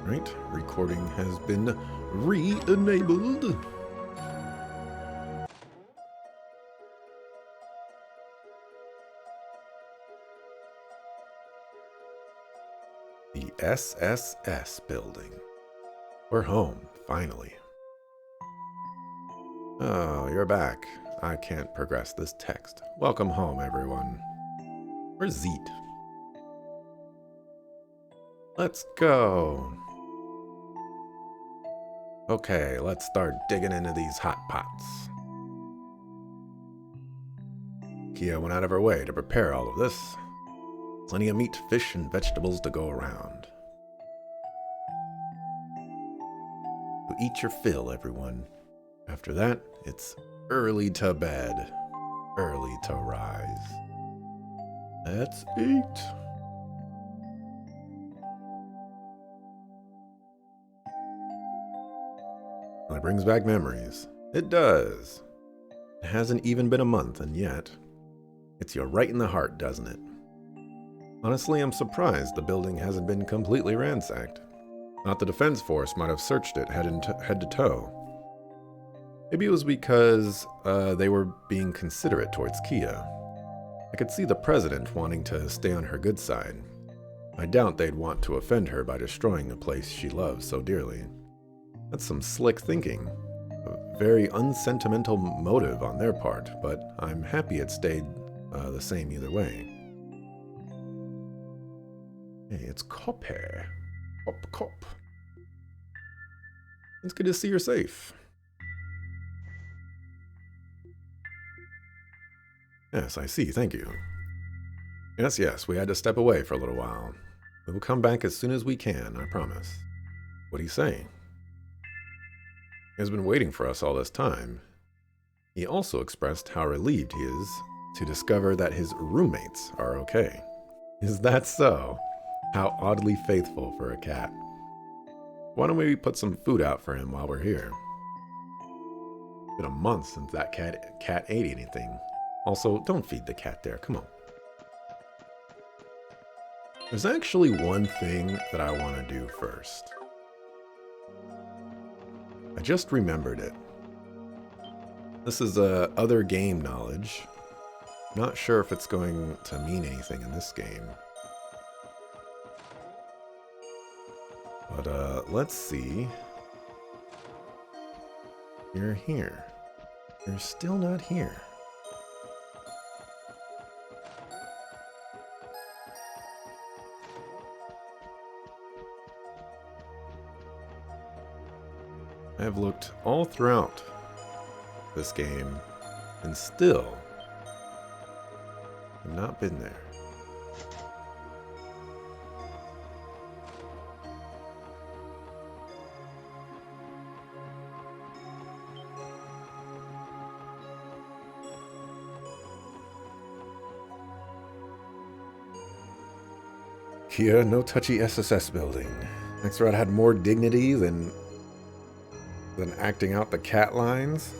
Right, recording has been re-enabled. The SSS building. We're home, finally. Oh, you're back. I can't progress this text. Welcome home, everyone. Where's Zeet? Let's go. Okay, let's start digging into these hot pots. Kia went out of her way to prepare all of this. Plenty of meat, fish, and vegetables to go around. So eat your fill, everyone. After that, it's early to bed, early to rise. Let's eat. It brings back memories. It does. It hasn't even been a month, and yet, it's you right in the heart, doesn't it? Honestly, I'm surprised the building hasn't been completely ransacked. Thought the defense force might have searched it head to toe. Maybe it was because they were being considerate towards Kia. I could see the president wanting to stay on her good side. I doubt they'd want to offend her by destroying a place she loves so dearly. That's some slick thinking. A very unsentimental motive on their part, but I'm happy it stayed the same either way. Hey, it's Cop here. Cop. It's good to see you're safe. Yes, I see, thank you. Yes, we had to step away for a little while. We will come back as soon as we can, I promise. What'd he say? He has been waiting for us all this time. He also expressed how relieved he is to discover that his roommates are okay. Is that so? How oddly faithful for a cat. Why don't we put some food out for him while we're here? It's been a month since that cat ate anything. Also, don't feed the cat there, come on. There's actually one thing that I want to do first. I just remembered it. This is other game knowledge. Not sure if it's going to mean anything in this game. But let's see. You're here. You're still not here. I have looked all throughout this game and still have not been there. Kia, no touchy SSS building. Next round had more dignity than acting out the cat lines.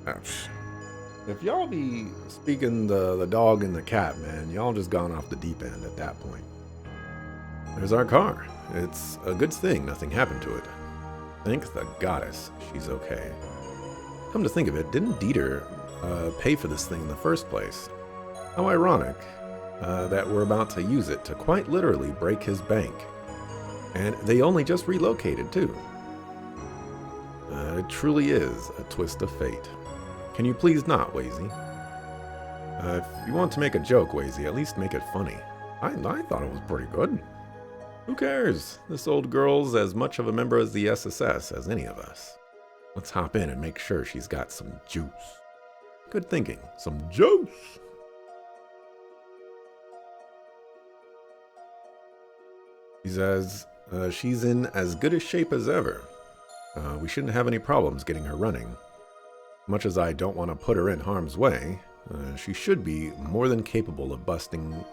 Ouch. If y'all be speaking the dog and the cat, man, y'all just gone off the deep end at that point. There's our car. It's a good thing nothing happened to it. Thank the goddess she's okay. Come to think of it, didn't Dieter pay for this thing in the first place? How ironic that we're about to use it to quite literally break his bank. And they only just relocated too. It truly is a twist of fate. Can you please not, Wazy? If you want to make a joke, Wazy, at least make it funny. I thought it was pretty good. Who cares? This old girl's as much of a member as the SSS as any of us. Let's hop in and make sure she's got some juice. Good thinking. Some juice! He says she's in as good a shape as ever. We shouldn't have any problems getting her running. Much as I don't want to put her in harm's way, she should be more than capable of busting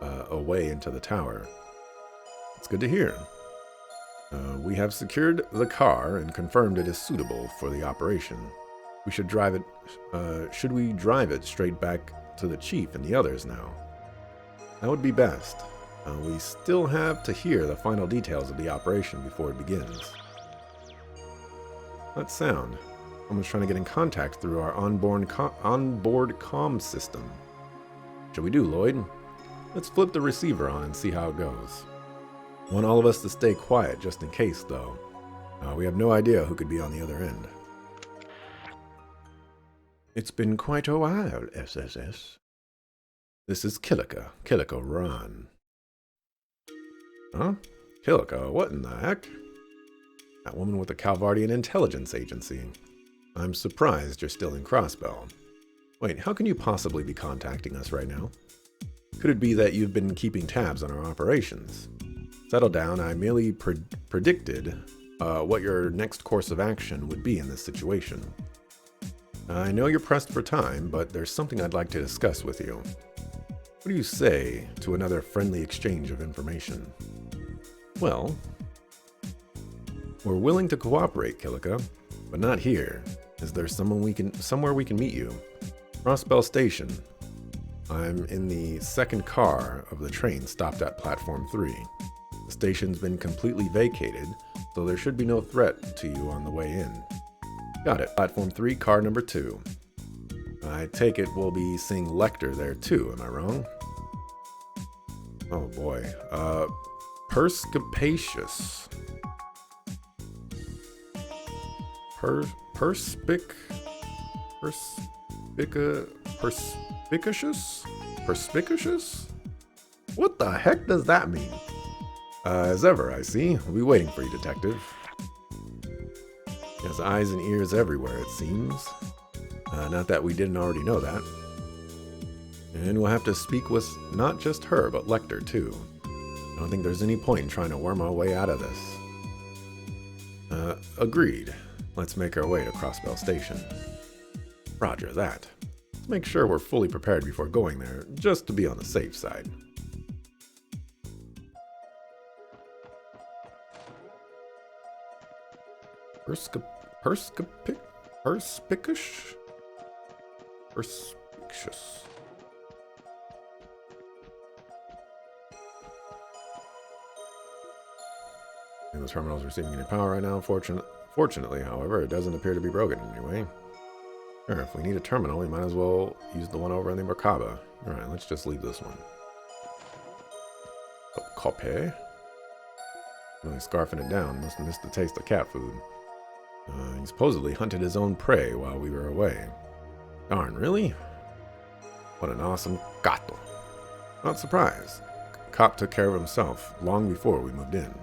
a way into the tower. It's good to hear. We have secured the car and confirmed it is suitable for the operation. We should drive it. Should we drive it straight back to the chief and the others now? That would be best. We still have to hear the final details of the operation before it begins. That sound. Someone's trying to get in contact through our onboard comm system. Shall we do, Lloyd? Let's flip the receiver on and see how it goes. Want all of us to stay quiet just in case, though. We have no idea who could be on the other end. It's been quite a while, SSS. This is Kilika. Kilika, run. Huh? Kilika, what in the heck? That woman with the Calvardian Intelligence Agency. I'm surprised you're still in Crossbell. Wait, how can you possibly be contacting us right now? Could it be that you've been keeping tabs on our operations? Settle down, I merely predicted what your next course of action would be in this situation. I know you're pressed for time, but there's something I'd like to discuss with you. What do you say to another friendly exchange of information? Well, we're willing to cooperate, Kilika, but not here. Is there somewhere we can meet you? Crossbell Station. I'm in the second car of the train stopped at Platform 3. The station's been completely vacated, so there should be no threat to you on the way in. Got it. Platform 3, car number 2. I take it we'll be seeing Lecter there too, am I wrong? Oh boy. Perspicacious. Perspicacious? What the heck does that mean? As ever, I see. We'll be waiting for you, detective. He has eyes and ears everywhere, it seems. Not that we didn't already know that. And we'll have to speak with not just her, but Lecter, too. I don't think there's any point in trying to worm our way out of this. Agreed. Let's make our way to Crossbell Station. Roger that. Let's make sure we're fully prepared before going there, just to be on the safe side. Perspicacious? Perspicacious. And the terminal's receiving any power right now. Fortunately, however, it doesn't appear to be broken anyway. Sure, if we need a terminal, we might as well use the one over on the Merkaba. Alright, let's just leave this one. Oh, copy. Really scarfing it down. Must have missed the taste of cat food. He supposedly hunted his own prey while we were away. Darn, really? What an awesome gato. Not surprised. Cop took care of himself long before we moved in.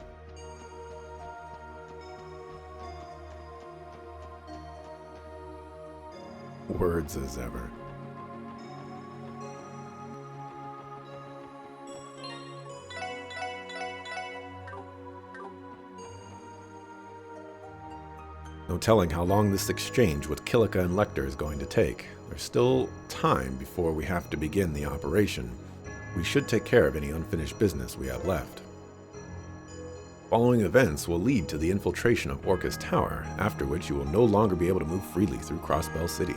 Words as ever. No telling how long this exchange with Kilika and Lecter is going to take. There's still time before we have to begin the operation. We should take care of any unfinished business we have left. Following events will lead to the infiltration of Orcus Tower, after which you will no longer be able to move freely through Crossbell City.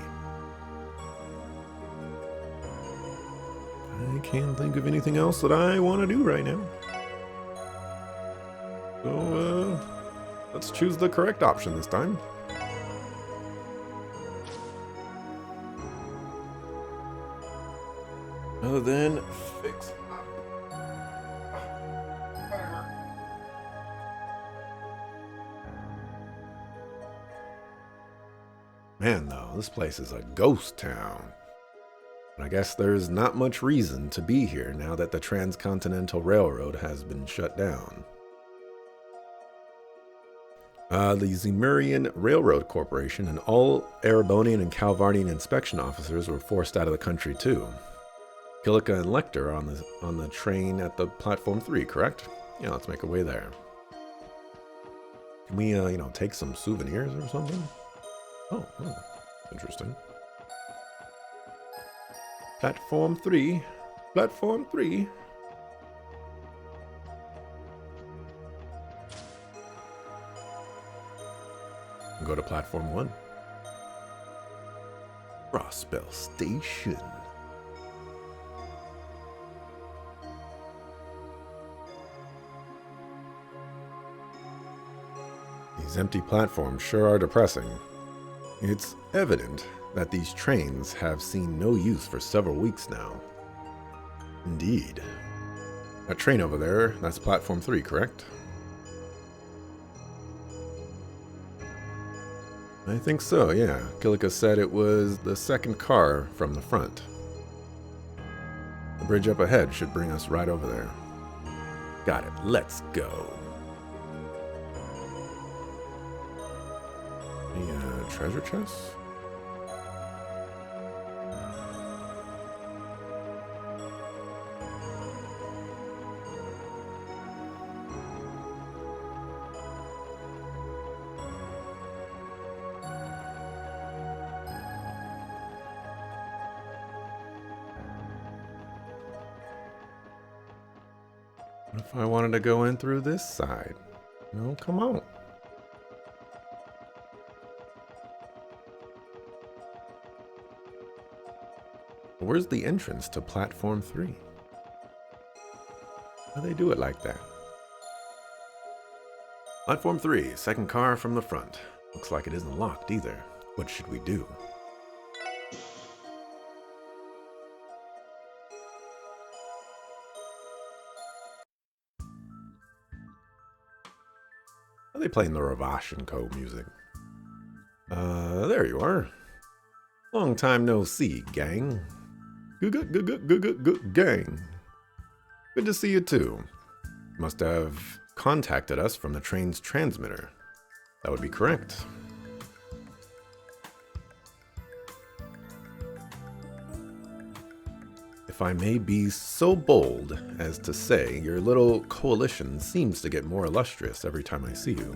I can't think of anything else that I want to do right now. So, let's choose the correct option this time. Other than fix. Man, though, this place is a ghost town. I guess there's not much reason to be here now that the Transcontinental Railroad has been shut down. The Zemurian Railroad Corporation and all Erebonian and Calvardian inspection officers were forced out of the country too. Kilika and Lecter are on the train at the Platform 3, correct? Yeah, let's make our way there. Can we, take some souvenirs or something? Oh, interesting. Platform 3. Platform 3. Go to Platform 1. Crossbell Station. These empty platforms sure are depressing. It's evident that these trains have seen no use for several weeks now. Indeed. That train over there, that's platform 3, correct? I think so, yeah. Kilika said it was the second car from the front. The bridge up ahead should bring us right over there. Got it. Let's go. Any treasure chests? What if I wanted to go in through this side? No, come on. Where's the entrance to platform 3? How do they do it like that? Platform 3, second car from the front. Looks like it isn't locked either. What should we do? Are they playing the Ravash & Co. music? There you are. Long time no see, gang. Gang. Good to see you too. Must have contacted us from the train's transmitter. That would be correct. If I may be so bold as to say, your little coalition seems to get more illustrious every time I see you.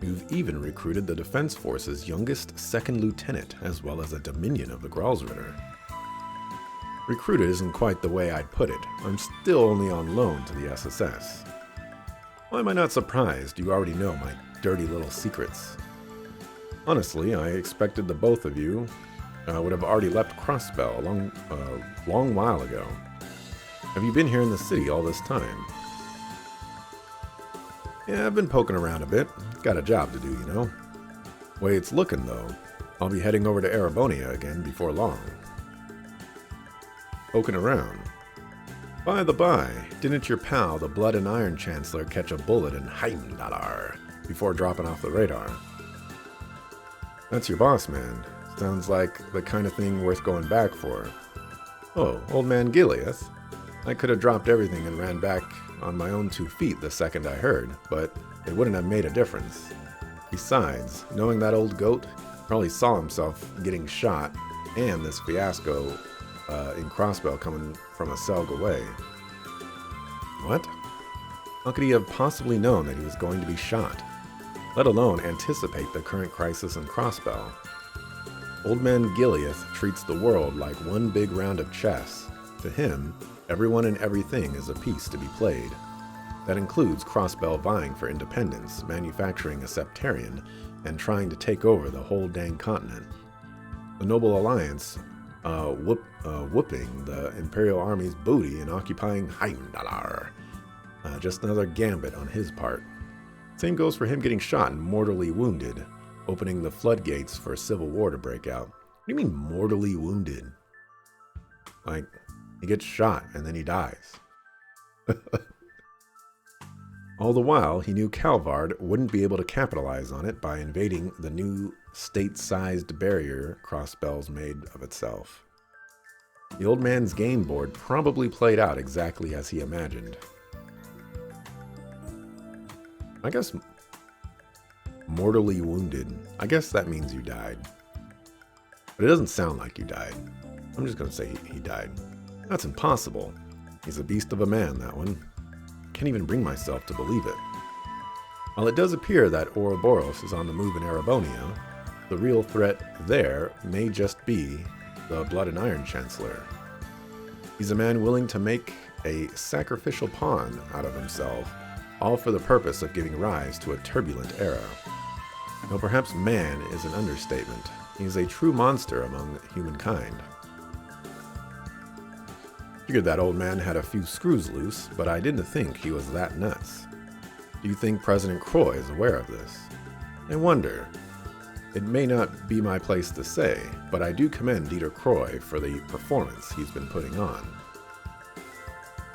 You've even recruited the Defense Force's youngest second lieutenant, as well as a Dominion of the Gralsritter. Recruited isn't quite the way I'd put it. I'm still only on loan to the SSS. Why am I not surprised you already know my dirty little secrets? Honestly, I expected the both of you would have already left Crossbell a long while ago. Have you been here in the city all this time? Yeah, I've been poking around a bit. Got a job to do, you know. Way it's looking, though, I'll be heading over to Erebonia again before long. Poking around. By the by, didn't your pal, the Blood and Iron Chancellor, catch a bullet in Heimdallar before dropping off the radar? That's your boss, man. Sounds like the kind of thing worth going back for. Oh, old man Gileath. I could have dropped everything and ran back on my own 2 feet the second I heard, but it wouldn't have made a difference. Besides, knowing that old goat probably saw himself getting shot and this fiasco in Crossbell coming from a Selg away. What? How could he have possibly known that he was going to be shot, let alone anticipate the current crisis in Crossbell? Old man Gileath treats the world like one big round of chess. To him, everyone and everything is a piece to be played. That includes Crossbell vying for independence, manufacturing a Septarian, and trying to take over the whole dang continent. The Noble Alliance whooping the Imperial Army's booty and occupying Heimdallar. Just another gambit on his part. Same goes for him getting shot and mortally wounded, opening the floodgates for a civil war to break out. What do you mean mortally wounded? Like, he gets shot and then he dies. All the while, he knew Calvard wouldn't be able to capitalize on it by invading the new state-sized barrier Crossbell's made of itself. The old man's game board probably played out exactly as he imagined. I guess mortally wounded. I guess that means you died. But it doesn't sound like you died. I'm just going to say he died. That's impossible. He's a beast of a man, that one. Can't even bring myself to believe it. While it does appear that Ouroboros is on the move in Erebonia, the real threat there may just be the Blood and Iron Chancellor. He's a man willing to make a sacrificial pawn out of himself, all for the purpose of giving rise to a turbulent era. Though perhaps man is an understatement. He is a true monster among humankind. Figured that old man had a few screws loose, but I didn't think he was that nuts. Do you think President Croy is aware of this? I wonder. It may not be my place to say, but I do commend Dieter Croy for the performance he's been putting on.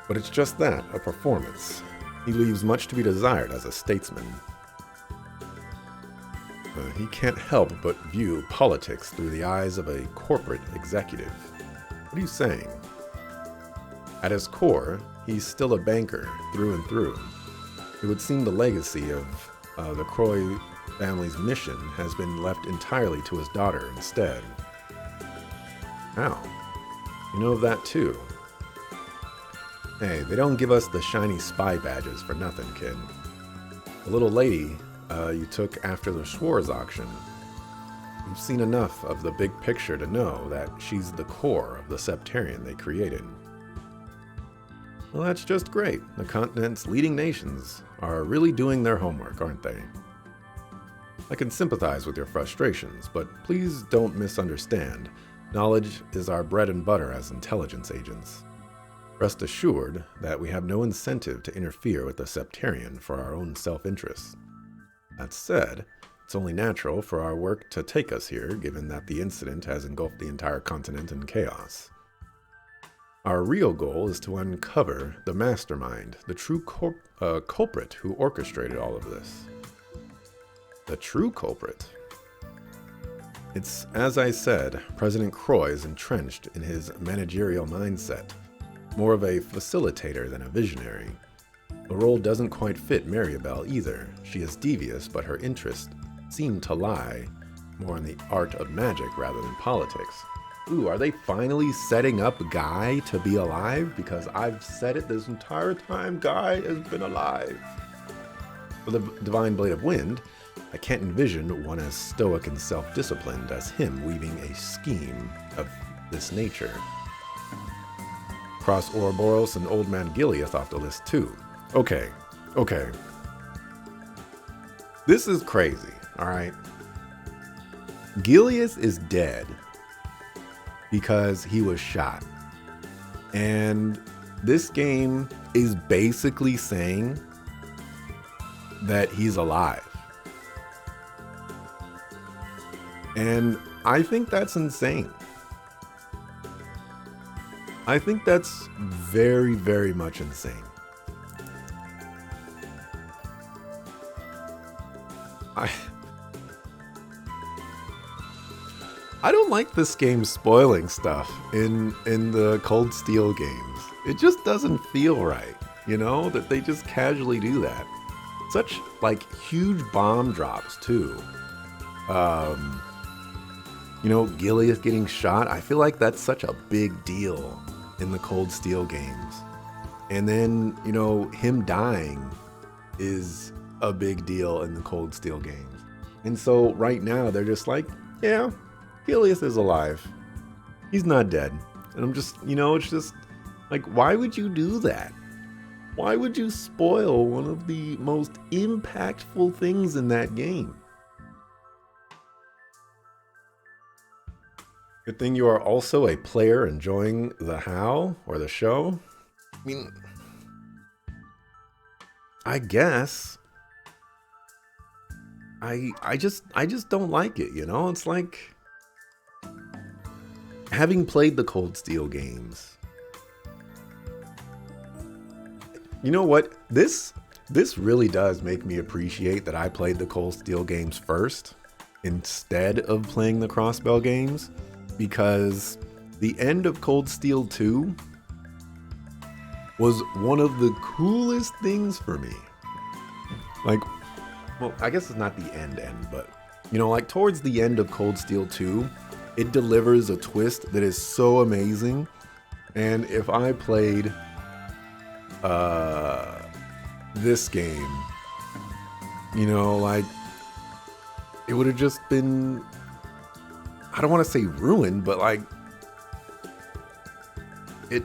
But it's just that, a performance. He leaves much to be desired as a statesman. He can't help but view politics through the eyes of a corporate executive. What are you saying? At his core, he's still a banker through and through. It would seem the legacy of the Croy family's mission has been left entirely to his daughter instead. How? You know of that too. Hey, they don't give us the shiny spy badges for nothing, kid. The little lady you took after the Schwarz auction. You've seen enough of the big picture to know that she's the core of the Septarian they created. Well, that's just great. The continent's leading nations are really doing their homework, aren't they? I can sympathize with your frustrations, but please don't misunderstand. Knowledge is our bread and butter as intelligence agents. Rest assured that we have no incentive to interfere with the Septarian for our own self-interest. That said, it's only natural for our work to take us here, given that the incident has engulfed the entire continent in chaos. Our real goal is to uncover the mastermind, the true culprit who orchestrated all of this. The true culprit? It's, as I said, President Croy is entrenched in his managerial mindset, more of a facilitator than a visionary. The role doesn't quite fit Maribel either. She is devious, but her interests seem to lie more in the art of magic rather than politics. Ooh, are they finally setting up Guy to be alive? Because I've said it this entire time, Guy has been alive. For the Divine Blade of Wind, I can't envision one as stoic and self-disciplined as him weaving a scheme of this nature. Cross Ouroboros and Old Man Gileath off the list too. Okay. This is crazy, alright? Gileath is dead because he was shot. And this game is basically saying that he's alive. And I think that's insane. I think that's very, very much insane. I don't like this game spoiling stuff in the Cold Steel games. It just doesn't feel right, you know, that they just casually do that. Such like huge bomb drops too. You know, Gileath getting shot, I feel like that's such a big deal in the Cold Steel games. And then, you know, him dying is a big deal in the Cold Steel games. And so right now they're just like, yeah, Gileath is alive. He's not dead. And I'm just, you know, it's just like, why would you do that? Why would you spoil one of the most impactful things in that game? Good thing you are also a player enjoying the HOW or the show. I mean, I guess. I just don't like it, you know? It's like having played the Cold Steel games. You know what? This really does make me appreciate that I played the Cold Steel games first instead of playing the Crossbell games, because the end of Cold Steel 2 was one of the coolest things for me. Like, well, I guess it's not the end, but, you know, like towards the end of Cold Steel 2, it delivers a twist that is so amazing. And if I played this game, you know, like, it would have just been, I don't want to say ruined, but like, it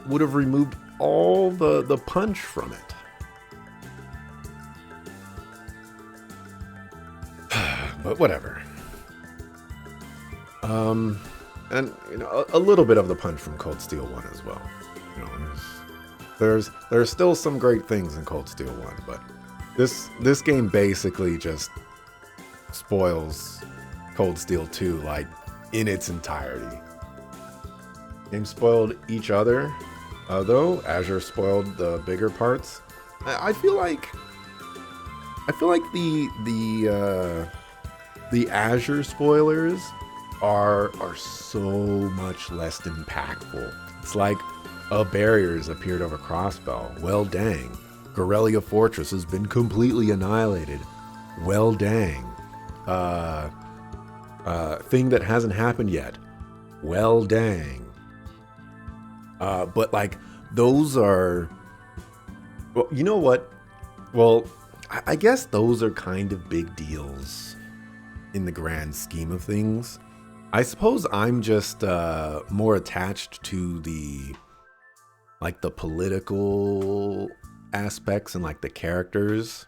would have removed all the punch from it. But whatever. And you know, a little bit of the punch from Cold Steel 1 as well. You know, there's still some great things in Cold Steel 1, but this game basically just spoils Cold Steel 2 like in its entirety. Games spoiled each other, though. Azure spoiled the bigger parts. I feel like the Azure spoilers are so much less impactful. It's like a barrier's appeared over Crossbell. Well, dang. Corellia Fortress has been completely annihilated. Well, dang. Thing that hasn't happened yet. Well, dang. But like those are, well, you know what? Well, I guess those are kind of big deals in the grand scheme of things. I suppose I'm just more attached to the political aspects and like the characters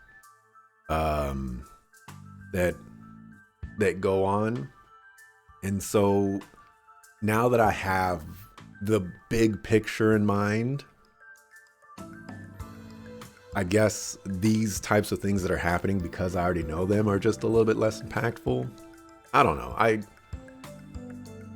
that go on. And so now that I have the big picture in mind, I guess these types of things that are happening because I already know them are just a little bit less impactful. I don't know.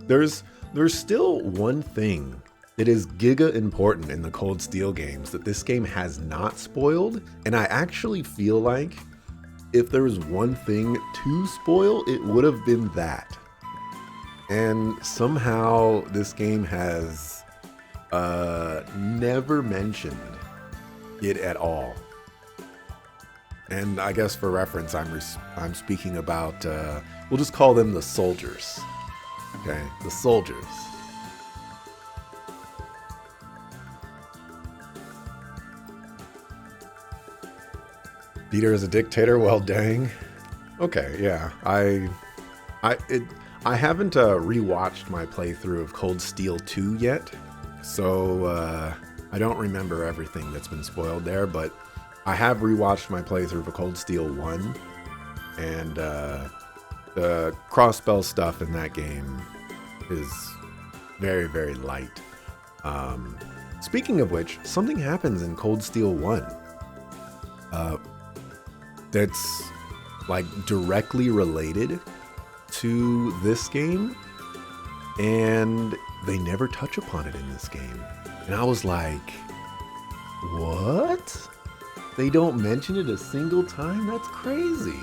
There's still one thing that is giga important in the Cold Steel games that this game has not spoiled, and I actually feel like if there was one thing to spoil, it would have been that. And somehow this game has never mentioned it at all. And I guess for reference, I'm speaking about, we'll just call them the soldiers. Okay, the soldiers. Peter is a dictator? Well, dang. Okay, yeah. I haven't rewatched my playthrough of Cold Steel 2 yet, so I don't remember everything that's been spoiled there, but I have rewatched my playthrough of Cold Steel 1, and the crossbell stuff in that game is very, very light. Speaking of which, something happens in Cold Steel 1 that's like directly related to this game, and they never touch upon it in this game. And I was like, what? They don't mention it a single time? That's crazy.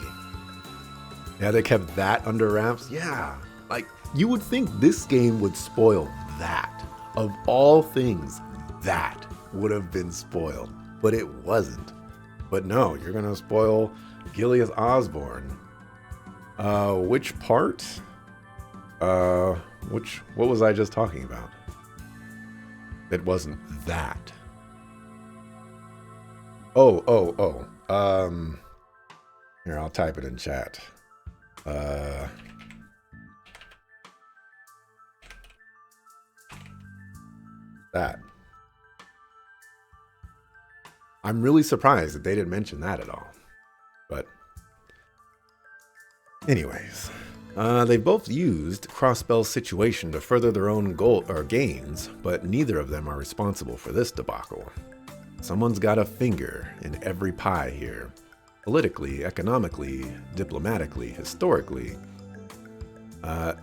Yeah, they kept that under wraps. Yeah, like you would think this game would spoil that. Of all things, that would have been spoiled, but it wasn't. But no, you're gonna spoil Gilead Osborne. Which part? What was I just talking about? It wasn't that. Oh. Here, I'll type it in chat. That. I'm really surprised that they didn't mention that at all. But anyways, they both used Crossbell's situation to further their own goal or gains, but neither of them are responsible for this debacle. Someone's got a finger in every pie here. Politically, economically, diplomatically, historically.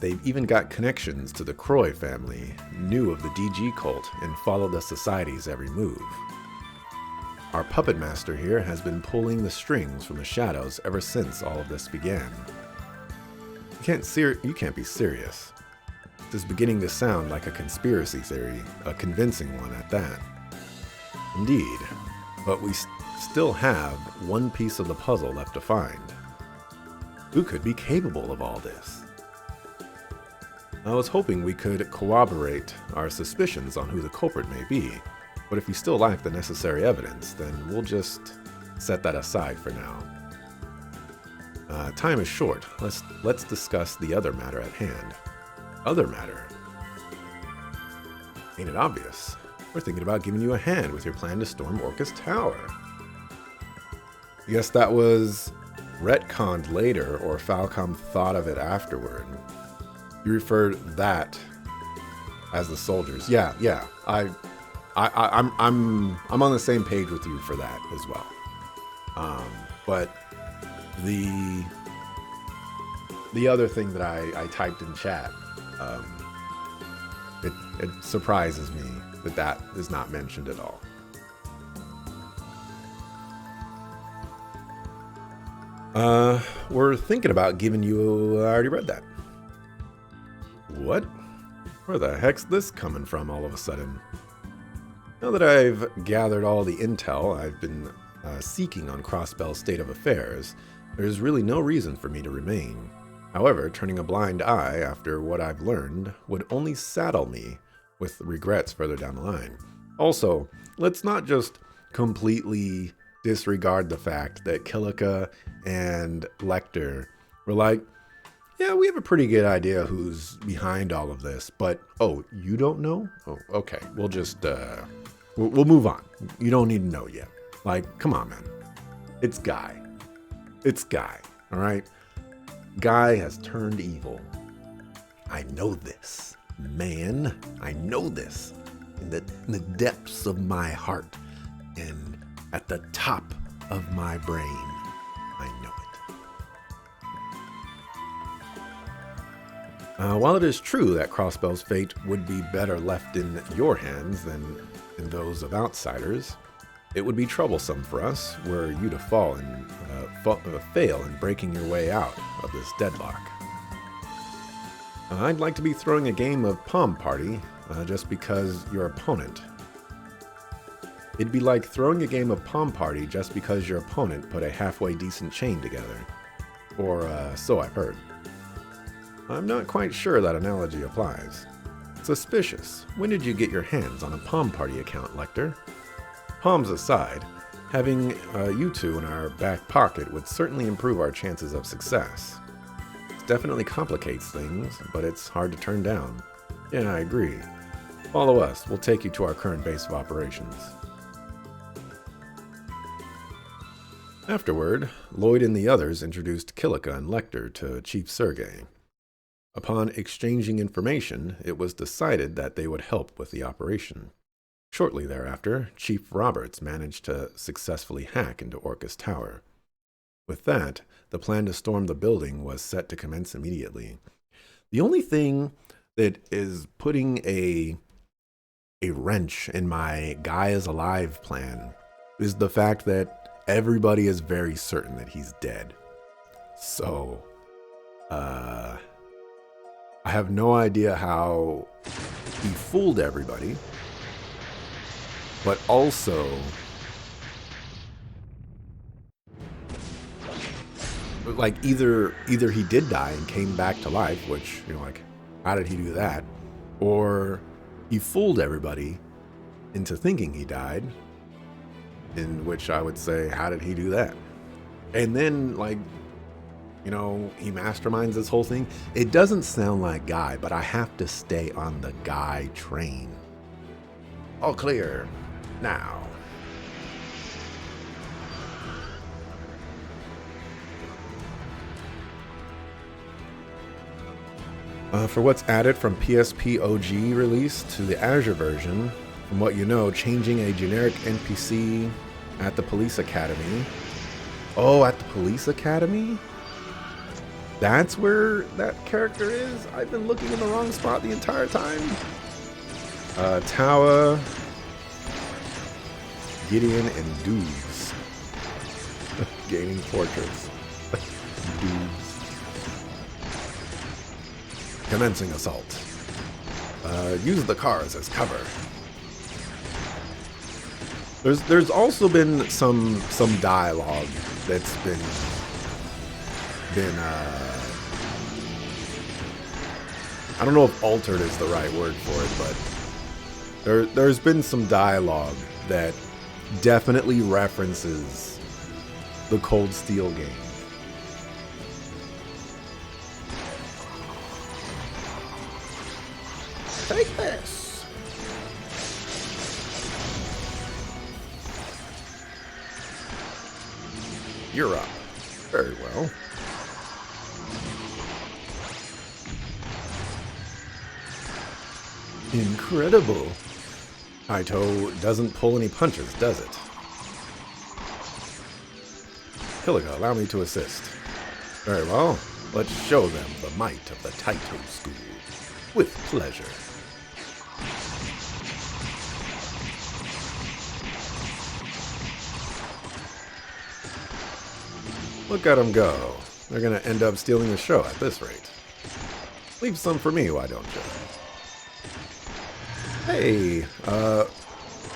They've even got connections to the Croy family, knew of the DG cult, and followed the society's every move. Our puppet master here has been pulling the strings from the shadows ever since all of this began. You can't be serious. This is beginning to sound like a conspiracy theory, a convincing one at that. Indeed, but we still have one piece of the puzzle left to find. Who could be capable of all this? I was hoping we could corroborate our suspicions on who the culprit may be, but if we still lack the necessary evidence, then we'll just set that aside for now. Time is short. Let's discuss the other matter at hand. Other matter? Ain't it obvious? We're thinking about giving you a hand with your plan to storm Orcus Tower. I guess that was retconned later, or Falcom thought of it afterward. You referred that as the soldiers. Yeah. I'm on the same page with you for that as well. But the other thing that I typed in chat, um, it surprises me that is not mentioned at all. We're thinking about giving you... I already read that. What? Where the heck's this coming from all of a sudden? Now that I've gathered all the intel I've been seeking on Crossbell's state of affairs, there's really no reason for me to remain. However, turning a blind eye after what I've learned would only saddle me with regrets further down the line. Also, let's not just completely disregard the fact that Kilika and Lecter were like, yeah, we have a pretty good idea who's behind all of this, but, oh, you don't know? Oh, okay, we'll just, we'll move on. You don't need to know yet. Like, come on, man. It's Guy. It's Guy, all right? Guy has turned evil. I know this, man. I know this in the depths of my heart and at the top of my brain. I know it. While it is true that Crossbell's fate would be better left in your hands than in those of outsiders, it would be troublesome for us were you to fall and fail in breaking your way out of this deadlock. I'd like to be throwing a game of Palm Party just because your opponent. It'd be like throwing a game of Palm Party just because your opponent put a halfway decent chain together. Or so I've heard. I'm not quite sure that analogy applies. Suspicious. When did you get your hands on a Palm Party account, Lecter? Palms aside, having you two in our back pocket would certainly improve our chances of success. It definitely complicates things, but it's hard to turn down. Yeah, I agree. Follow us. We'll take you to our current base of operations. Afterward, Lloyd and the others introduced Kilika and Lecter to Chief Sergei. Upon exchanging information, it was decided that they would help with the operation. Shortly thereafter, Chief Roberts managed to successfully hack into Orcus Tower. With that, the plan to storm the building was set to commence immediately. The only thing that is putting a wrench in my Guy is alive plan is the fact that everybody is very certain that he's dead. So, I have no idea how he fooled everybody, but also like either he did die and came back to life, which, you know, like, how did he do that? Or he fooled everybody into thinking he died, in which I would say, how did he do that? And then, like, you know, he masterminds this whole thing. It doesn't sound like Guy, but I have to stay on the Guy train. All clear now. For what's added from PSP OG release to the Azure version, from what you know, changing a generic NPC at the police academy. Oh, at the police academy? That's where that character is? I've been looking in the wrong spot the entire time. Tawa, Gideon, and Dubes. Gaining Fortress. Dubes. Commencing assault. Use the cars as cover. There's also been some dialogue that's been I don't know if altered is the right word for it, but there's been some dialogue that definitely references the Cold Steel game. Take this. You're up. Very well. Incredible. Kaito doesn't pull any punches, does it? Kilika, allow me to assist. Very well. Let's show them the might of the Taito School. With pleasure. Look at them go. They're gonna end up stealing the show at this rate. Leave some for me, why don't you? Hey,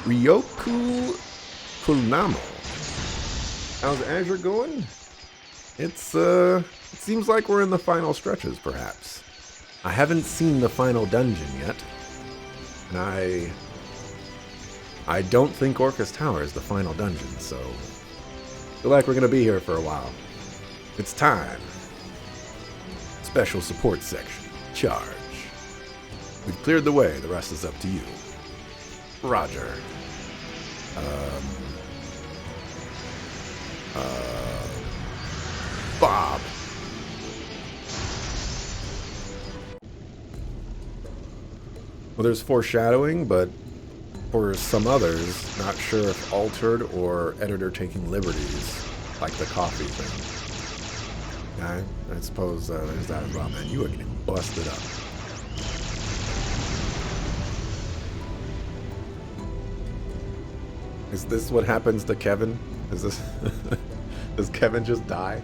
Ryoku Kunamo. How's Azure going? It seems like we're in the final stretches, perhaps. I haven't seen the final dungeon yet. And I don't think Orcus Tower is the final dungeon, so I feel like we're gonna be here for a while. It's time. Special support section. Charge. We've cleared the way, the rest is up to you. Roger. Bob. Well, there's foreshadowing, but for some others, not sure if altered or editor taking liberties, like the coffee thing. I suppose there's that as well, man. You are getting busted up. Is this what happens to Kevin? Is this... Does Kevin just die?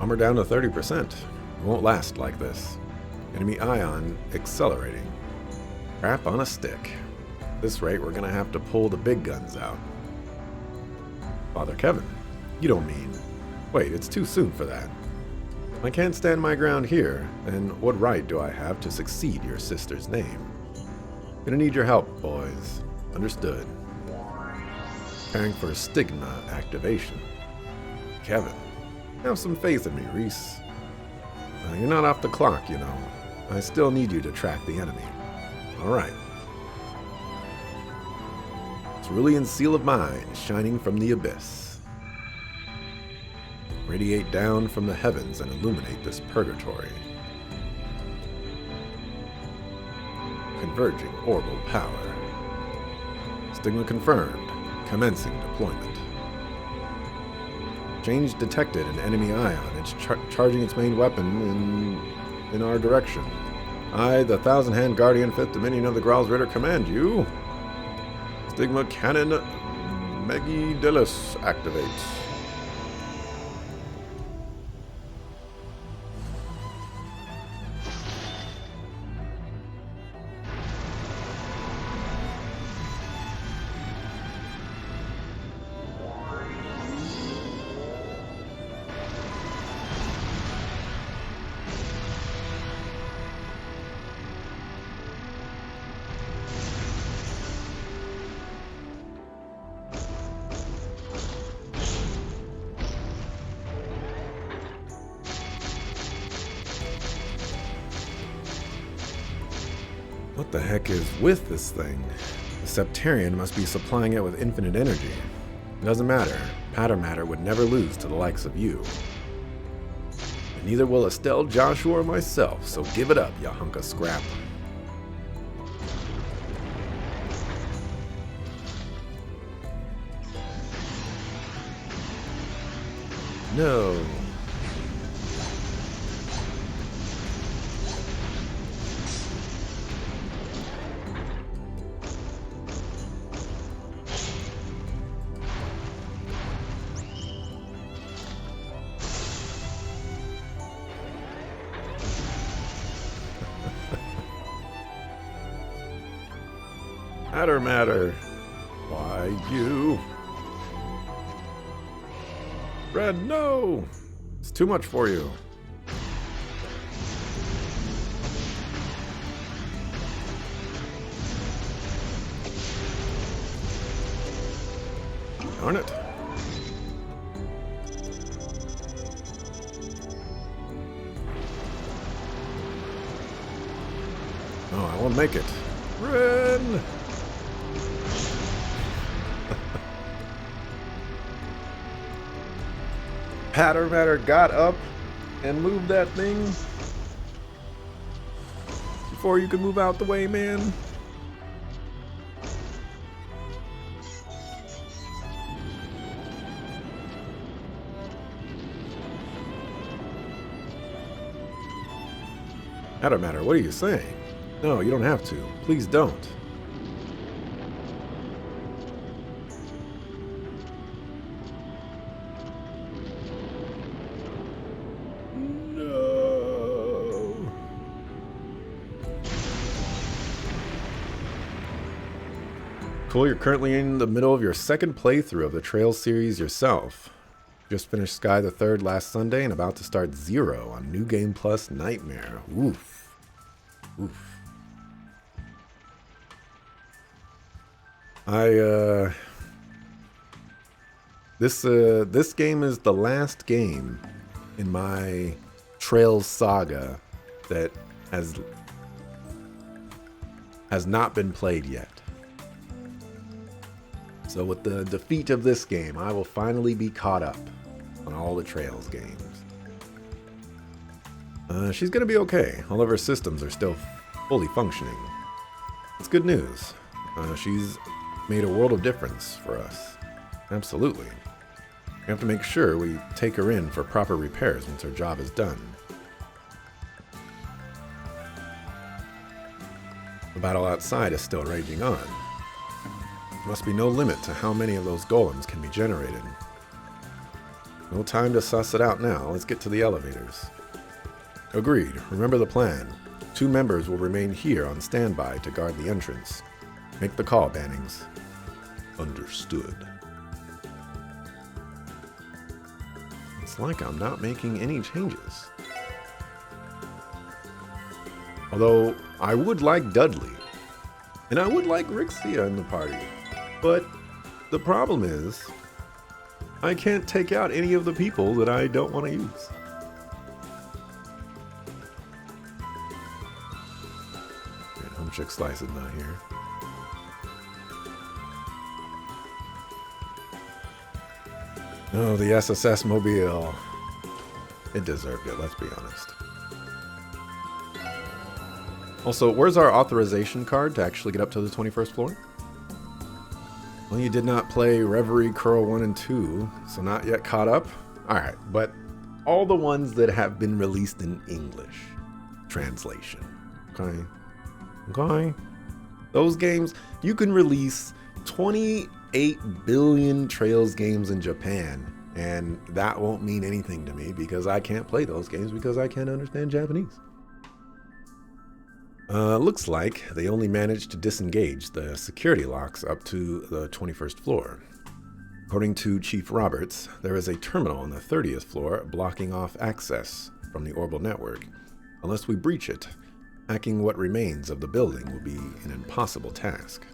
Armor down to 30%. It won't last like this. Enemy ion accelerating. Crap on a stick. At this rate, we're gonna have to pull the big guns out. Father Kevin, you don't mean... Wait, it's too soon for that. I can't stand my ground here, then what right do I have to succeed your sister's name? Gonna need your help, boys. Understood. Preparing for stigma activation. Kevin, have some faith in me, Reese. You're not off the clock, you know. I still need you to track the enemy. Alright. Cerulean seal of mine, shining from the abyss. Radiate down from the heavens and illuminate this purgatory. Converging orbital power. Stigma confirmed. Commencing deployment. Change detected in enemy ion. It's charging its main weapon in our direction. I, the Thousand-Hand Guardian, 5th Dominion of the Growl's Ritter, command you. Stigma Cannon Megidillus activates. What the heck is with this thing? The Septarian must be supplying it with infinite energy. It doesn't matter. Patter Matter would never lose to the likes of you. And neither will Estelle, Joshua, or myself, so give it up, ya hunk of scrap. No. Matter. Why you? Red, no! It's too much for you. Darn it. Oh, I won't make it. Ren! Patter Matter got up and moved that thing before you could move out the way, man. That matter, what are you saying? No, you don't have to. Please don't. No. Cool, you're currently in the middle of your second playthrough of the Trails series yourself. Just finished Sky the Third last Sunday and about to start Zero on New Game Plus Nightmare. Oof. Oof. This game is the last game in my Trails saga that has not been played yet. So with the defeat of this game, I will finally be caught up on all the Trails games. She's gonna be okay. All of her systems are still fully functioning. It's good news. She's made a world of difference for us. Absolutely. We have to make sure we take her in for proper repairs once her job is done. The battle outside is still raging on. There must be no limit to how many of those golems can be generated. No time to suss it out now. Let's get to the elevators. Agreed. Remember the plan. 2 members will remain here on standby to guard the entrance. Make the call, Bannings. Understood. It's like I'm not making any changes. Although, I would like Dudley. And I would like Rixia in the party. But the problem is, I can't take out any of the people that I don't want to use. Chick Slice is not here. Oh, the SSS Mobile. It deserved it, let's be honest. Also, where's our authorization card to actually get up to the 21st floor? Well, you did not play Reverie, Curl 1 and 2, so not yet caught up? Alright, but all the ones that have been released in English translation. Okay? Okay? Those games, you can release 28 billion Trails games in Japan, and that won't mean anything to me because I can't play those games because I can't understand Japanese. Looks like they only managed to disengage the security locks up to the 21st floor. According to Chief Roberts, there is a terminal on the 30th floor blocking off access from the orbital network. Unless we breach it, hacking what remains of the building will be an impossible task.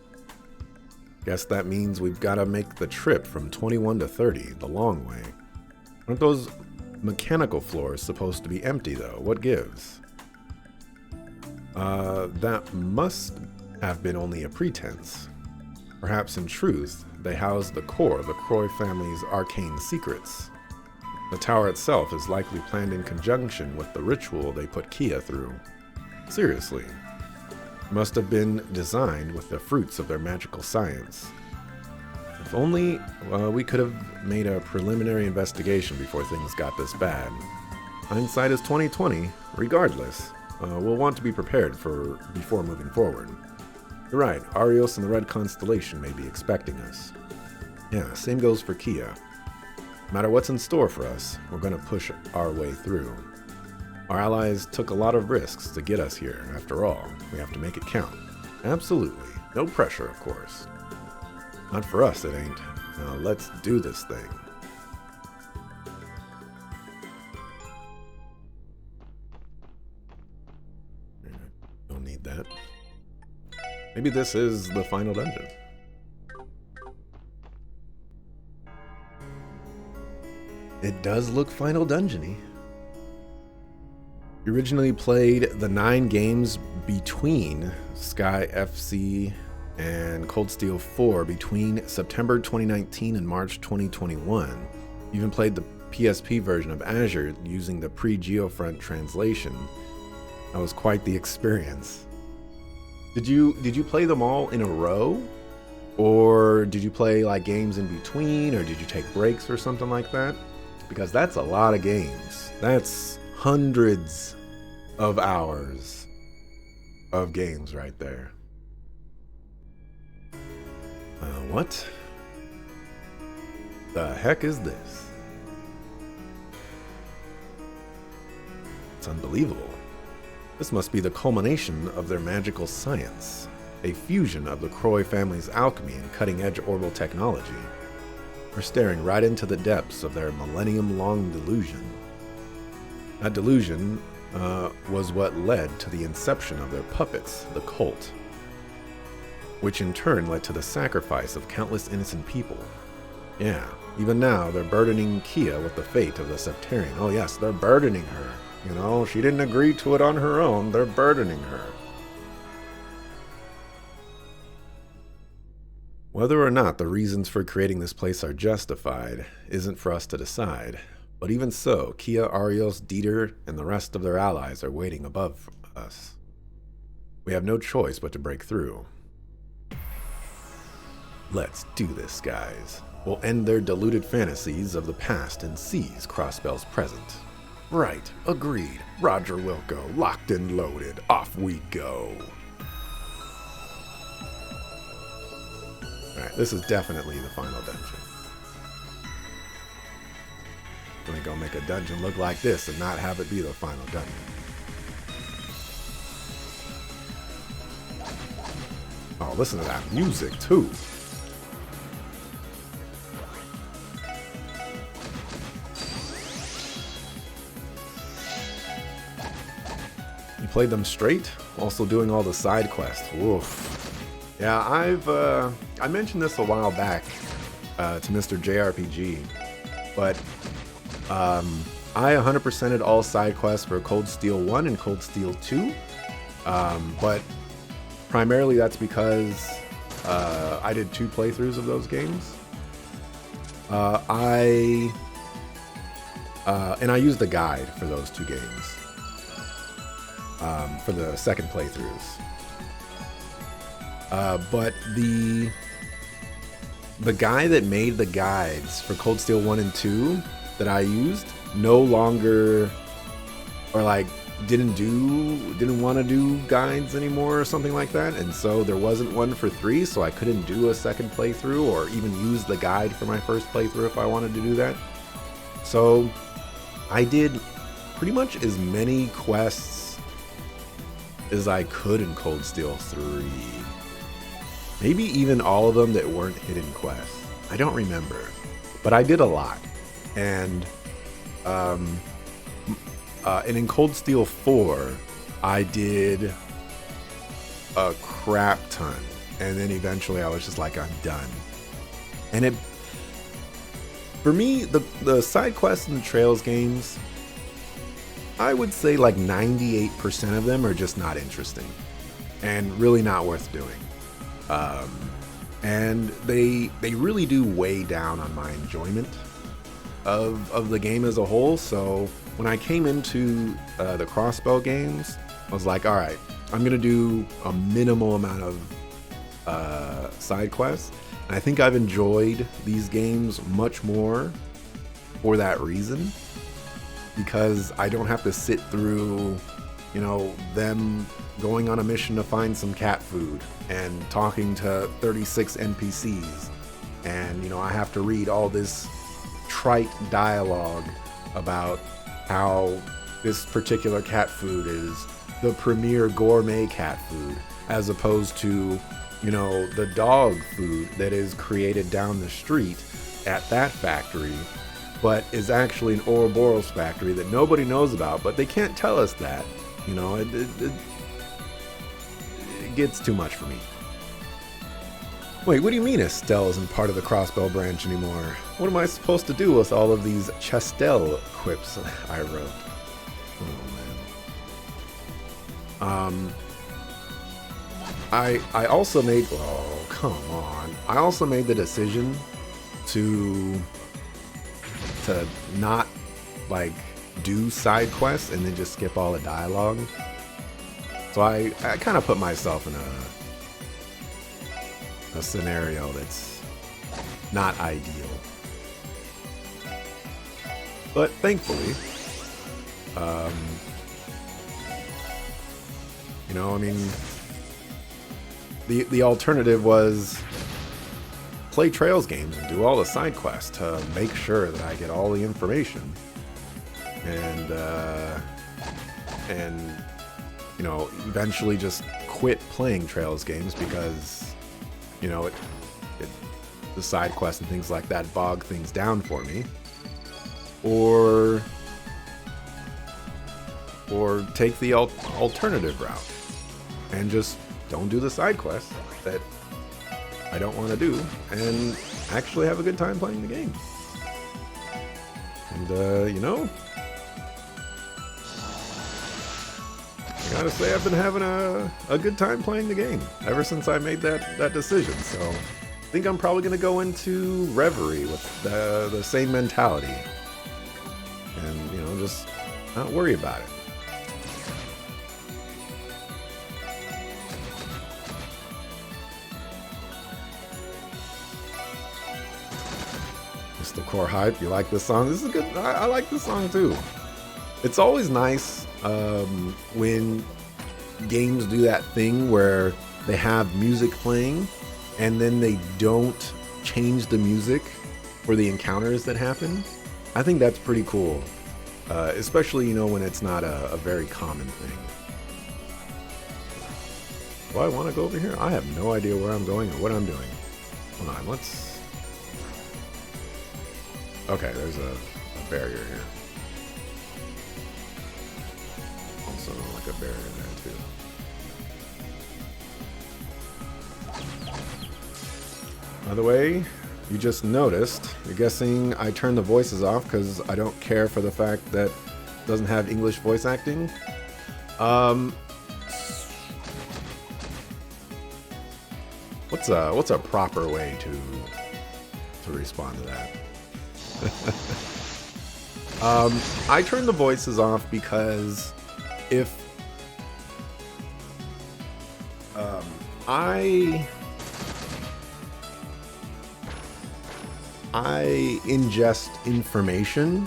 Guess that means we've got to make the trip from 21 to 30, the long way. Aren't those mechanical floors supposed to be empty, though? What gives? That must have been only a pretense. Perhaps in truth, they house the core of the Croy family's arcane secrets. The tower itself is likely planned in conjunction with the ritual they put Kia through. Seriously. It must have been designed with the fruits of their magical science. If only we could have made a preliminary investigation before things got this bad. Hindsight is 20/20, regardless. We'll want to be prepared before moving forward. You're right, Arios and the Red Constellation may be expecting us. Yeah, same goes for Kia. No matter what's in store for us, we're going to push our way through. Our allies took a lot of risks to get us here. After all, we have to make it count. Absolutely. No pressure, of course. Not for us, it ain't. Now let's do this thing. Don't need that. Maybe this is the final dungeon. It does look final dungeon-y. You originally played the 9 games between Sky FC and Cold Steel 4 between September 2019 and March 2021. You even played the PSP version of Azure using the pre-Geofront translation. That was quite the experience. Did you play them all in a row? Or did you play like games in between, or did you take breaks or something like that? Because that's a lot of games. That's hundreds of hours of games right there. What the heck is this? It's unbelievable. This must be the culmination of their magical science, a fusion of the Croy family's alchemy and cutting-edge orbital technology. We're staring right into the depths of their millennium-long delusion. That delusion was what led to the inception of their puppets, the cult, which in turn led to the sacrifice of countless innocent people. Yeah, even now they're burdening Kia with the fate of the Septarian. Oh yes, they're burdening her. You know, she didn't agree to it on her own. They're burdening her. Whether or not the reasons for creating this place are justified isn't for us to decide. But even so, Kia, Arios, Dieter, and the rest of their allies are waiting above us. We have no choice but to break through. Let's do this, guys. We'll end their deluded fantasies of the past and seize Crossbell's present. Right, agreed. Roger Wilco, locked and loaded. Off we go. Alright, this is definitely the final dungeon. Let me go make a dungeon look like this and not have it be the final dungeon. Oh, listen to that music, too. You played them straight, also doing all the side quests. Woof. Yeah, I mentioned this a while back to Mr. JRPG, but I 100%ed all side quests for Cold Steel 1 and Cold Steel 2, but primarily that's because I did 2 playthroughs of those games. And I used the guide for those 2 games for the second playthroughs. But the guy that made the guides for Cold Steel 1 and 2 that I used no longer, or like didn't want to do guides anymore or something like that, and so there wasn't one for 3, so I couldn't do a second playthrough or even use the guide for my first playthrough if I wanted to do that. So I did pretty much as many quests as I could in Cold Steel 3. Maybe even all of them that weren't hidden quests. I don't remember, but I did a lot. And in Cold Steel 4, I did a crap ton. And then eventually I was just like, I'm done. And for me, the side quests in the Trails games, I would say like 98% of them are just not interesting and really not worth doing. And they really do weigh down on my enjoyment of the game as a whole. So when I came into the Crossbell games, I was like, all right, I'm gonna do a minimal amount of side quests. And I think I've enjoyed these games much more for that reason, because I don't have to sit through, you know, them going on a mission to find some cat food and talking to 36 NPCs. And, you know, I have to read all this trite dialogue about how this particular cat food is the premier gourmet cat food, as opposed to, you know, the dog food that is created down the street at that factory, but is actually an Ouroboros factory that nobody knows about, but they can't tell us that. You know, it gets too much for me. Wait, what do you mean Estelle isn't part of the Crossbell branch anymore? What am I supposed to do with all of these Chastel quips I wrote? Oh, man. I also made... Oh, come on. I also made the decision to not, like, do side quests and then just skip all the dialogue. So I kind of put myself in a scenario that's not ideal. But thankfully, You know, I mean, the alternative was play Trails games and do all the side quests to make sure that I get all the information, and you know, eventually just quit playing Trails games because, you know, the side quests and things like that bog things down for me, or take the alternative route and just don't do the side quests that I don't want to do and actually have a good time playing the game. And you know, I gotta say I've been having a good time playing the game ever since I made that decision. So I think I'm probably gonna go into Reverie with the same mentality, and you know, just not worry about it. Mr. Core Hype, you like this song? This is good. I like this song too. It's always nice when games do that thing where they have music playing and then they don't change the music for the encounters that happen. I think that's pretty cool, especially, you know, when it's not a very common thing. Do I want to go over here? I have no idea where I'm going or what I'm doing. Hold on, let's... Okay, there's a barrier here. Also like a barrier there too. By the way, you just noticed, you're guessing I turned the voices off because I don't care for the fact that it doesn't have English voice acting. What's a proper way to respond to that? I turn the voices off because if I ingest information,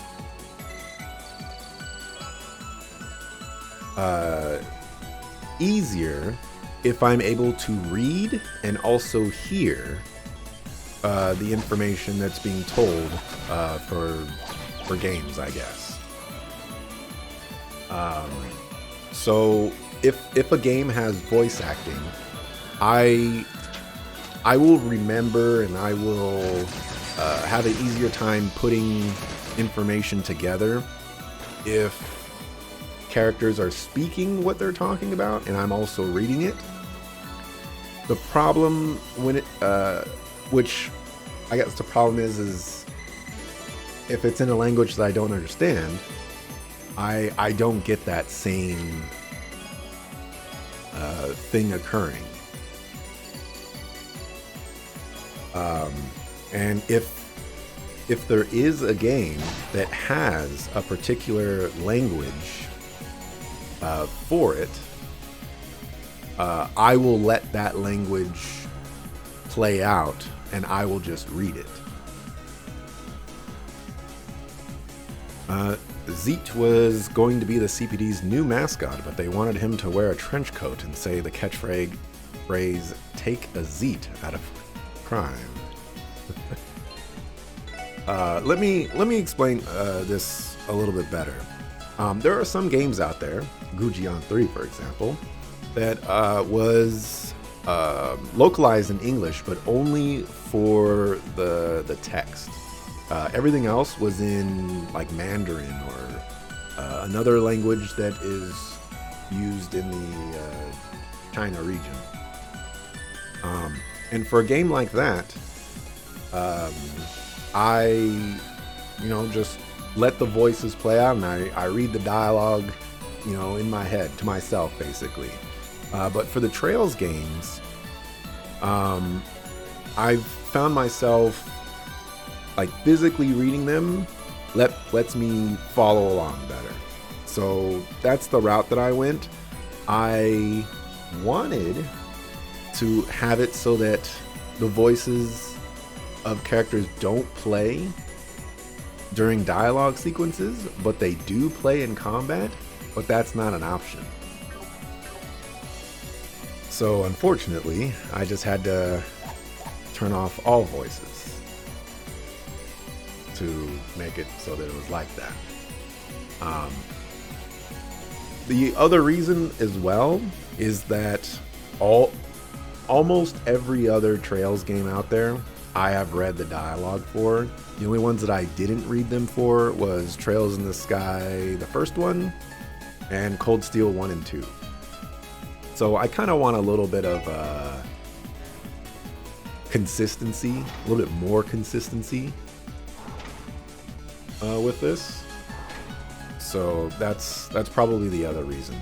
easier if I'm able to read and also hear the information that's being told for games, I guess. So if a game has voice acting, I will remember and I will have an easier time putting information together if characters are speaking what they're talking about and I'm also reading it. The problem when it which I guess the problem is if it's in a language that I don't understand, I don't get that same thing occurring. And if there is a game that has a particular language for it, I will let that language play out and I will just read it. Zeet was going to be the CPD's new mascot, but they wanted him to wear a trench coat and say the catchphrase, "Take a Zeet out of crime." Let me explain this a little bit better. There are some games out there, Gujian 3 for example, that was localized in English, but only for the text. Everything else was in like Mandarin or another language that is used in the China region. And for a game like that, I just let the voices play out and I read the dialogue, in my head to myself basically. But for the Trails games, I've found myself like physically reading them lets me follow along better. So that's the route that I went. I wanted to have it so that the voices of characters don't play during dialogue sequences, but they do play in combat, but that's not an option. So unfortunately, I just had to turn off all voices to make it so that it was like that. The other reason as well is that almost every other Trails game out there, I have read the dialogue for. The only ones that I didn't read them for was Trails in the Sky, the first one, and Cold Steel 1 and 2. So I kind of want a little bit of consistency, a little bit more consistency with this. So that's probably the other reason.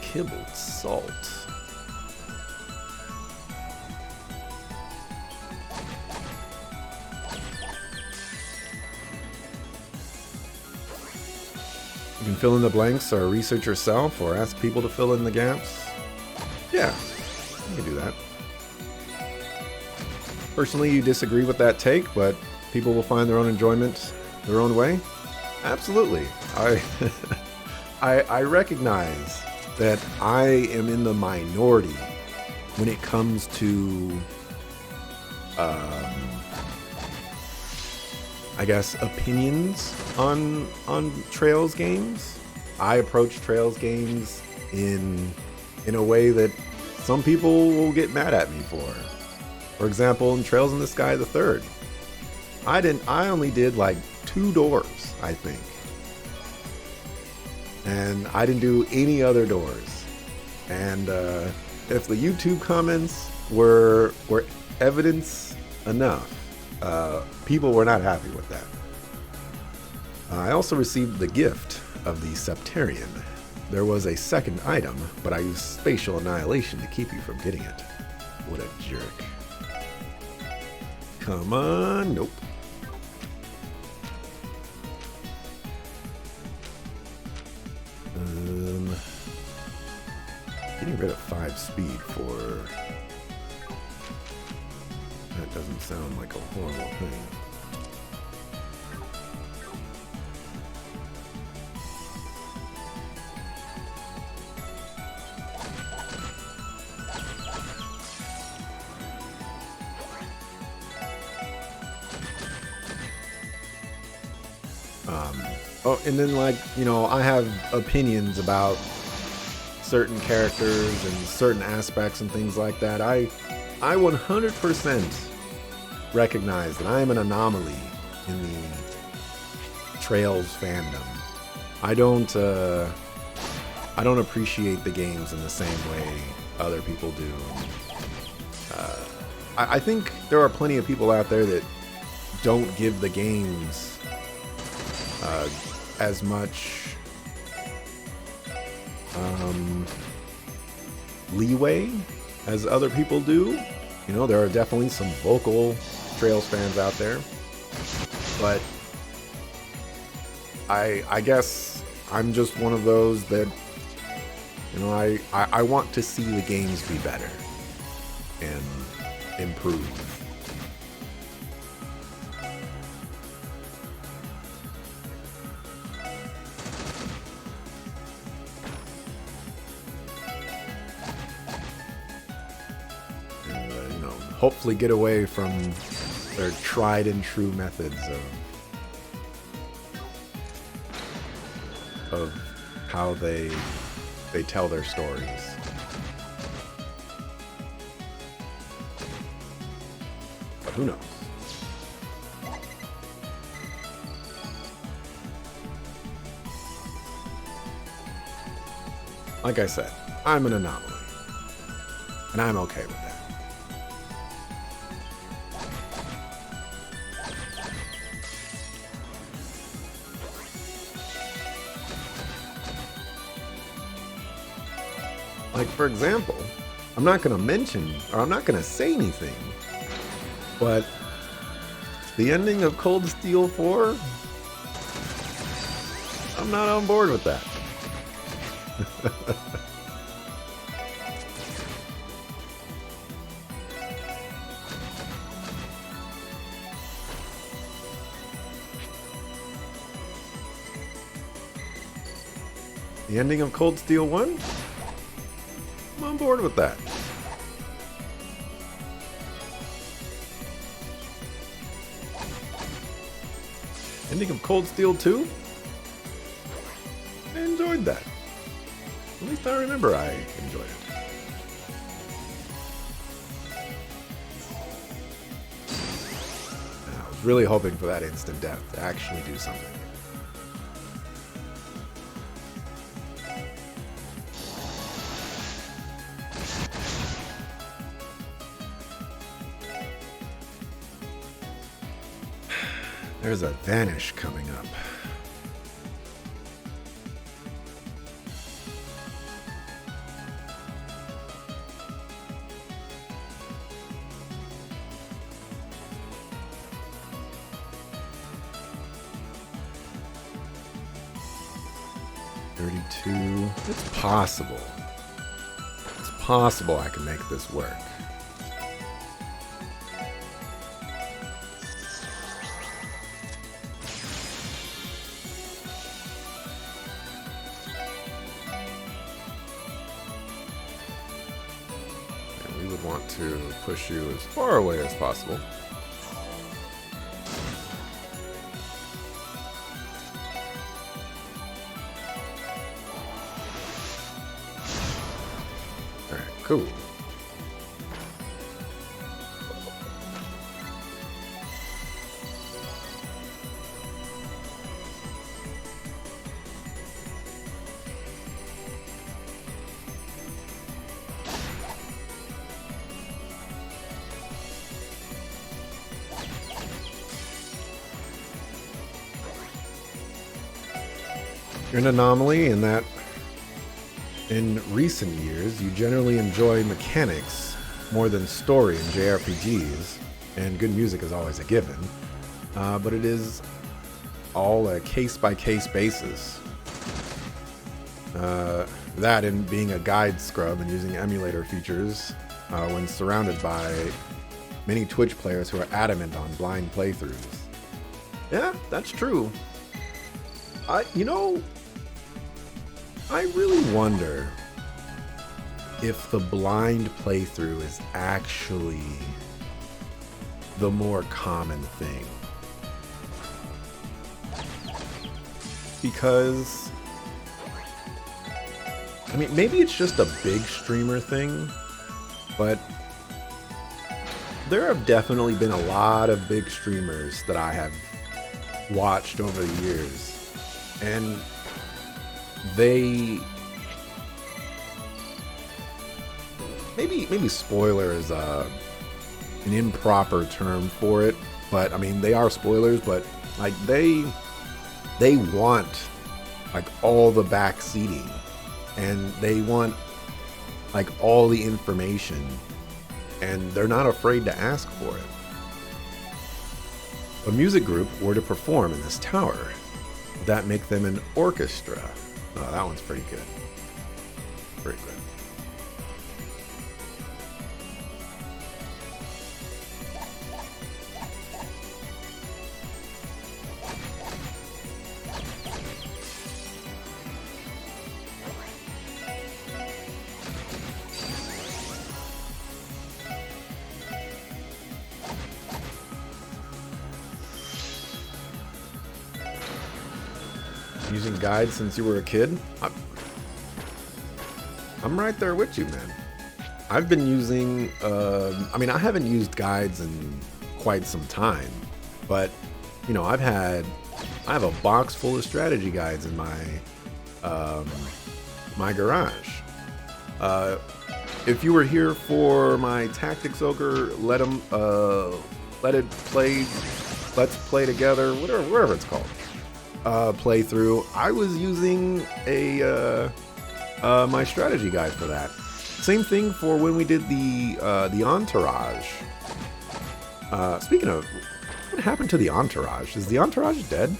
Kibbled salt. You can fill in the blanks or research yourself or ask people to fill in the gaps. Yeah, you can do that. Personally, you disagree with that take, but people will find their own enjoyment their own way. Absolutely. I recognize that I am in the minority when it comes to I guess opinions on Trails games. I approach Trails games in a way that some people will get mad at me for. For example, in Trails in the Sky the Third, I only did like 2 doors, I think. And I didn't do any other doors. And if the YouTube comments were evidence enough, people were not happy with that. I also received the gift of the Septarian. There was a second item, but I used spatial annihilation to keep you from getting it. What a jerk. Come on, nope. Getting rid of 5 speed for... That doesn't sound like a horrible thing. Oh, and then I have opinions about certain characters and certain aspects and things like that. I 100% recognize that I am an anomaly in the Trails fandom. I don't appreciate the games in the same way other people do. I think there are plenty of people out there that don't give the games as much leeway as other people do. You know, there are definitely some vocal Trails fans out there, but I guess I'm just one of those that, you know, I want to see the games be better and improve. Hopefully get away from their tried and true methods of how they tell their stories. But who knows? Like I said, I'm an anomaly, and I'm okay with that. Like, for example, I'm not going to mention, or I'm not going to say anything, but the ending of Cold Steel 4, I'm not on board with that. The ending of Cold Steel 1? I'm on board with that. Ending of Cold Steel 2? I enjoyed that. At least I remember I enjoyed it. I was really hoping for that instant death to actually do something. There's a Vanish coming up. It's possible. It's possible I can make this work. And we would want to push you as far away as possible. Cool. You're an anomaly in that in recent years, you generally enjoy mechanics more than story in JRPGs, and good music is always a given, but it is all a case-by-case basis. That and being a guide scrub and using emulator features when surrounded by many Twitch players who are adamant on blind playthroughs. Yeah, that's true. I really wonder if the blind playthrough is actually the more common thing. Because, I mean, maybe it's just a big streamer thing, but there have definitely been a lot of big streamers that I have watched over the years, and they maybe spoiler is an improper term for it, but I mean they are spoilers, but like they want like all the back seating, and they want like all the information, and they're not afraid to ask for it. A music group were to perform in this tower. Would that make them an orchestra? Oh, that one's pretty good. Pretty good. Using guides since you were a kid? I'm right there with you, man. I've been using, I mean, I haven't used guides in quite some time, but, you know, I have a box full of strategy guides in my, my garage. If you were here for my Tactics Ogre, let's play together, whatever it's called, playthrough, I was using my strategy guide for that. Same thing for when we did the Entourage. Speaking of, what happened to the Entourage? Is the Entourage dead?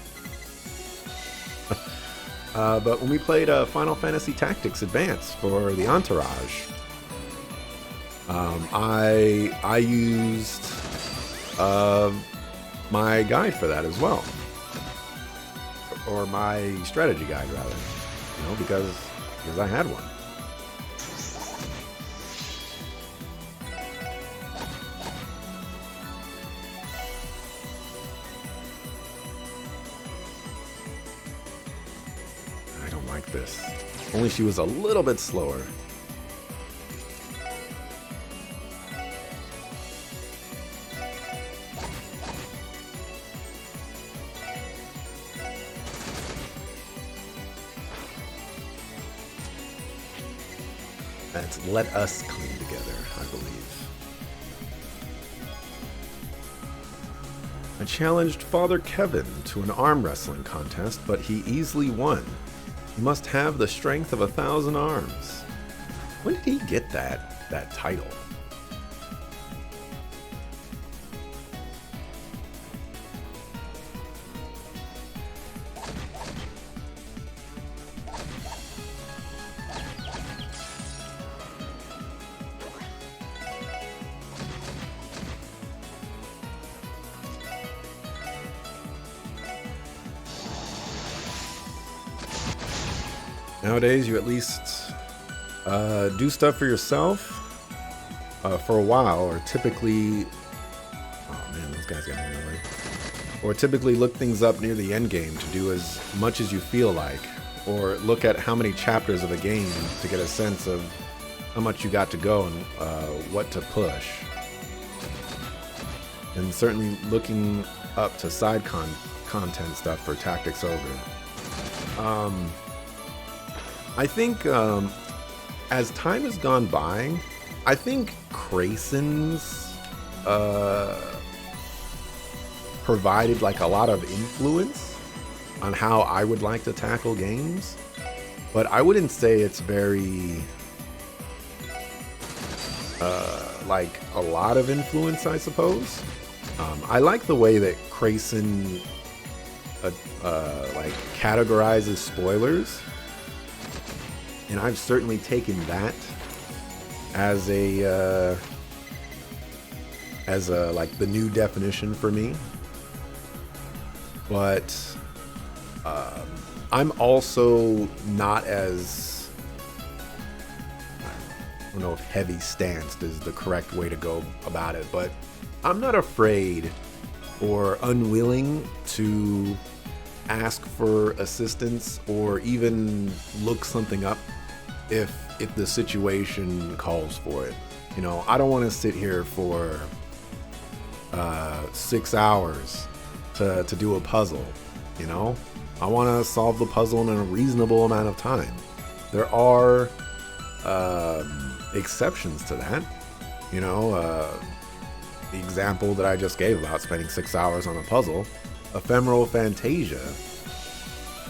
But when we played Final Fantasy Tactics Advance for the Entourage, I used my guide for that as well. Or my strategy guide, rather. You know, because I had one. I don't like this. If only she was a little bit slower. It's let us clean together, I believe. I challenged Father Kevin to an arm wrestling contest, but he easily won. He must have the strength of 1,000 arms. When did he get that title? Nowadays, you at least do stuff for yourself for a while, or typically... Oh man, those guys got me away. Or typically look things up near the end game to do as much as you feel like, or look at how many chapters of a game to get a sense of how much you got to go and what to push. And certainly looking up to side content stuff for Tactics Ogre. I think as time has gone by, I think Krasen's provided like a lot of influence on how I would like to tackle games, but I wouldn't say it's very like a lot of influence, I suppose. I like the way that Krasen like categorizes spoilers. And I've certainly taken that as a like the new definition for me. But I'm also not as, I don't know if heavy-stanced is the correct way to go about it, but I'm not afraid or unwilling to ask for assistance or even look something up if the situation calls for it. You know, I don't want to sit here for 6 hours to do a puzzle, you know? I want to solve the puzzle in a reasonable amount of time. There are exceptions to that. You know, the example that I just gave about spending 6 hours on a puzzle, Ephemeral Fantasia,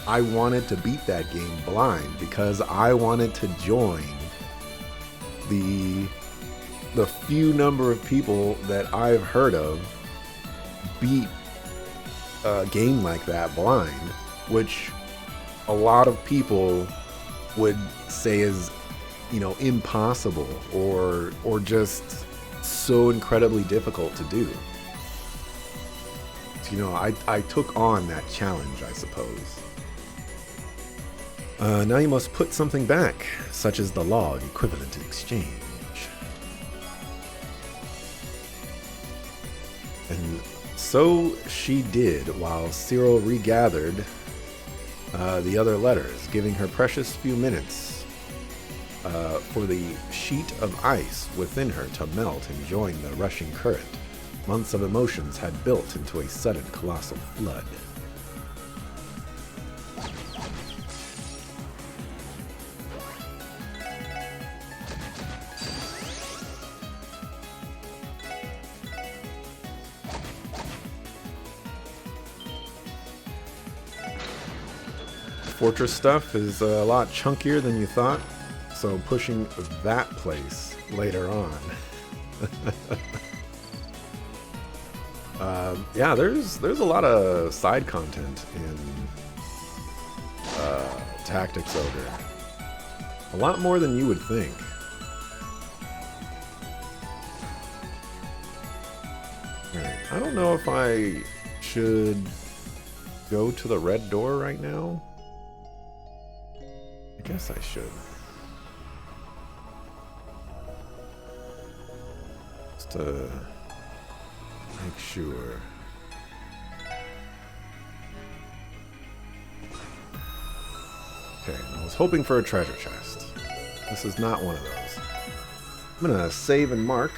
I wanted to beat that game blind because I wanted to join the few number of people that I've heard of beat a game like that blind, which a lot of people would say is, you know, impossible or just so incredibly difficult to do. So, you know, I took on that challenge, I suppose. Now you must put something back, such as the log equivalent in exchange. And so she did, while Cyril regathered the other letters, giving her precious few minutes for the sheet of ice within her to melt and join the rushing current. Months of emotions had built into a sudden colossal flood. Fortress stuff is a lot chunkier than you thought, so pushing that place later on. Yeah, there's a lot of side content in Tactics Ogre. A lot more than you would think. Alright, I don't know if I should go to the red door right now. Guess I should. Just to make sure. Okay, I was hoping for a treasure chest. This is not one of those. I'm gonna save and mark